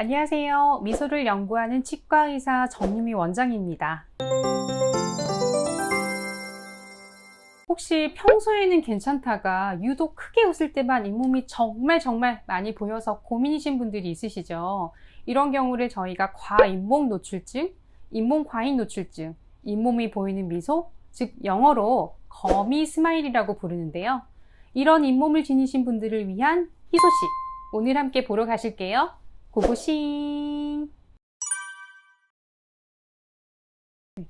안녕하세요. 미소를 연구하는 치과의사 정유미 원장입니다. 혹시 평소에는 괜찮다가 유독 크게 웃을 때만 잇몸이 정말 많이 보여서 고민이신 분들이 있으시죠? 이런 경우를 저희가 과잇몸 노출증, 잇몸 과잉 노출증, 잇몸이 보이는 미소, 즉 영어로 거미 스마일이라고 부르는데요. 이런 잇몸을 지니신 분들을 위한 희소식, 오늘 함께 보러 가실게요. 고고싱!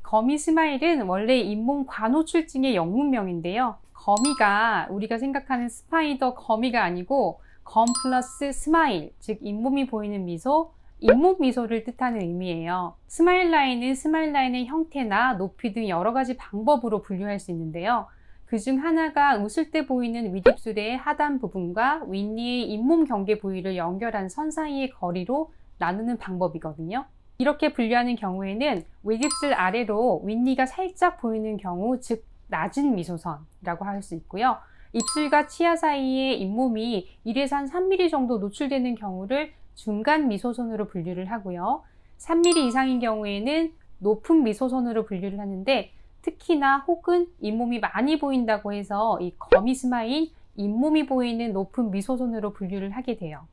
거미 스마일은 원래 잇몸 과노출증의 영문명인데요. 거미가 우리가 생각하는 스파이더 거미가 아니고 검 플러스 스마일, 즉 잇몸이 보이는 미소, 잇몸 미소를 뜻하는 의미예요. 스마일 라인은 스마일 라인의 형태나 높이 등 여러 가지 방법으로 분류할 수 있는데요. 그중 하나가 웃을 때 보이는 윗입술의 하단 부분과 윗니의 잇몸 경계 부위를 연결한 선 사이의 거리로 나누는 방법이거든요. 이렇게 분류하는 경우에는 윗입술 아래로 윗니가 살짝 보이는 경우, 즉 낮은 미소선이라고 할 수 있고요. 입술과 치아 사이에 잇몸이 1에서 한 3mm 정도 노출되는 경우를 중간 미소선으로 분류를 하고요. 3mm 이상인 경우에는 높은 미소선으로 분류를 하는데, 특히나 혹은 잇몸이 많이 보인다고 해서 이 거미 스마일, 잇몸이 보이는 높은 미소선으로 분류를 하게 돼요.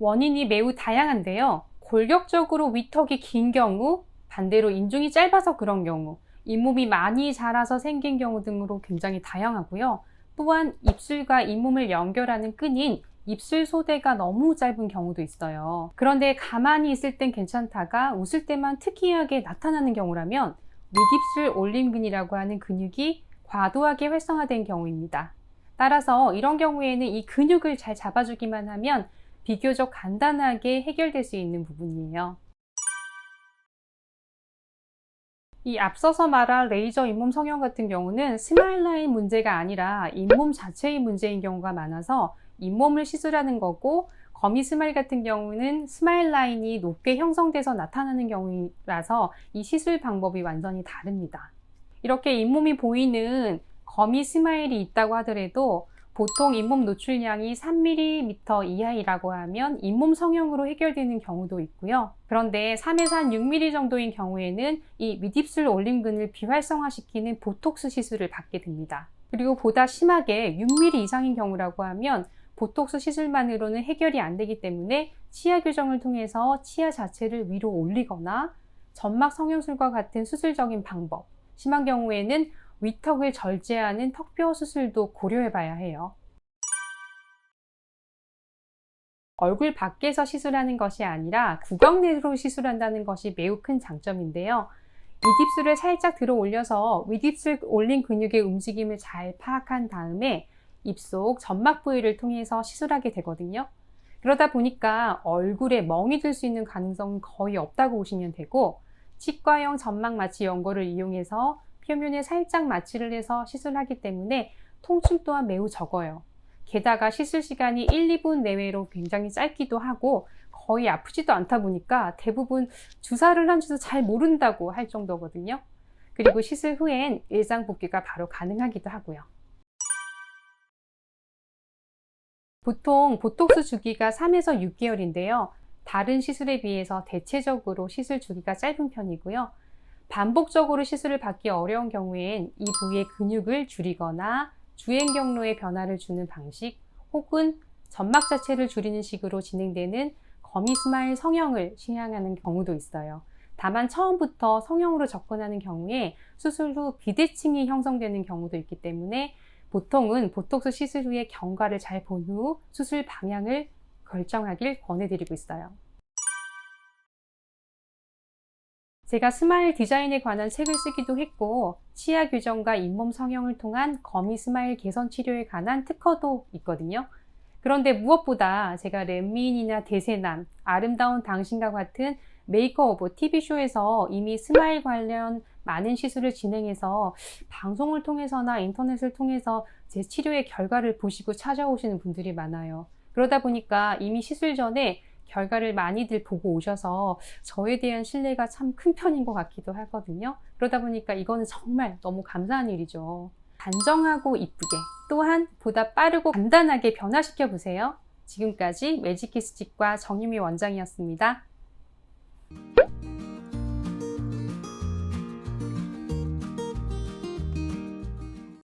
원인이 매우 다양한데요. 골격적으로 위턱이 긴 경우, 반대로 인중이 짧아서 그런 경우, 잇몸이 많이 자라서 생긴 경우 등으로 굉장히 다양하고요. 또한 입술과 잇몸을 연결하는 끈인 입술 소대가 너무 짧은 경우도 있어요. 그런데 가만히 있을 땐 괜찮다가 웃을 때만 특이하게 나타나는 경우라면 윗입술 올림근이라고 하는 근육이 과도하게 활성화된 경우입니다. 따라서 이런 경우에는 이 근육을 잘 잡아주기만 하면 비교적 간단하게 해결될 수 있는 부분이에요. 이 앞서서 말한 레이저 잇몸 성형 같은 경우는 스마일 라인 문제가 아니라 잇몸 자체의 문제인 경우가 많아서 잇몸을 시술하는 거고, 거미 스마일 같은 경우는 스마일 라인이 높게 형성돼서 나타나는 경우라서 이 시술 방법이 완전히 다릅니다. 이렇게 잇몸이 보이는 거미 스마일이 있다고 하더라도 보통 잇몸 노출량이 3mm 이하이라고 하면 잇몸 성형으로 해결되는 경우도 있고요. 그런데 3에서 한 6mm 정도인 경우에는 이 윗입술 올림근을 비활성화시키는 보톡스 시술을 받게 됩니다. 그리고 보다 심하게 6mm 이상인 경우라고 하면 보톡스 시술만으로는 해결이 안 되기 때문에 치아 교정을 통해서 치아 자체를 위로 올리거나 점막 성형술과 같은 수술적인 방법, 심한 경우에는 위턱을 절제하는 턱뼈 수술도 고려해 봐야 해요. 얼굴 밖에서 시술하는 것이 아니라 구강 내로 시술한다는 것이 매우 큰 장점인데요. 윗입술을 살짝 들어 올려서 윗입술 올린 근육의 움직임을 잘 파악한 다음에 입속 점막 부위를 통해서 시술하게 되거든요. 그러다 보니까 얼굴에 멍이 들 수 있는 가능성은 거의 없다고 보시면 되고, 치과용 점막 마취 연고를 이용해서 표면에 살짝 마취를 해서 시술하기 때문에 통증 또한 매우 적어요. 게다가 시술 시간이 1, 2분 내외로 굉장히 짧기도 하고 거의 아프지도 않다 보니까 대부분 주사를 한 줄도 잘 모른다고 할 정도거든요. 그리고 시술 후엔 일상 복귀가 바로 가능하기도 하고요. 보통 보톡스 주기가 3에서 6개월인데요. 다른 시술에 비해서 대체적으로 시술 주기가 짧은 편이고요. 반복적으로 시술을 받기 어려운 경우엔 이 부위의 근육을 줄이거나 주행 경로에 변화를 주는 방식, 혹은 점막 자체를 줄이는 식으로 진행되는 거미 스마일 성형을 시행하는 경우도 있어요. 다만 처음부터 성형으로 접근하는 경우에 수술 후 비대칭이 형성되는 경우도 있기 때문에 보통은 보톡스 시술 후에 경과를 잘 본 후 수술 방향을 결정하길 권해드리고 있어요. 제가 스마일 디자인에 관한 책을 쓰기도 했고, 치아 교정과 잇몸 성형을 통한 거미 스마일 개선 치료에 관한 특허도 있거든요. 그런데 무엇보다 제가 렛미인이나 대세남, 아름다운 당신과 같은 메이크오버 TV쇼에서 이미 스마일 관련 많은 시술을 진행해서 방송을 통해서나 인터넷을 통해서 제 치료의 결과를 보시고 찾아오시는 분들이 많아요. 그러다 보니까 이미 시술 전에 결과를 많이들 보고 오셔서 저에 대한 신뢰가 참 큰 편인 것 같기도 하거든요. 그러다 보니까 이거는 정말 너무 감사한 일이죠. 단정하고 이쁘게, 또한 보다 빠르고 간단하게 변화시켜 보세요. 지금까지 매직키스직과 정유미 원장이었습니다.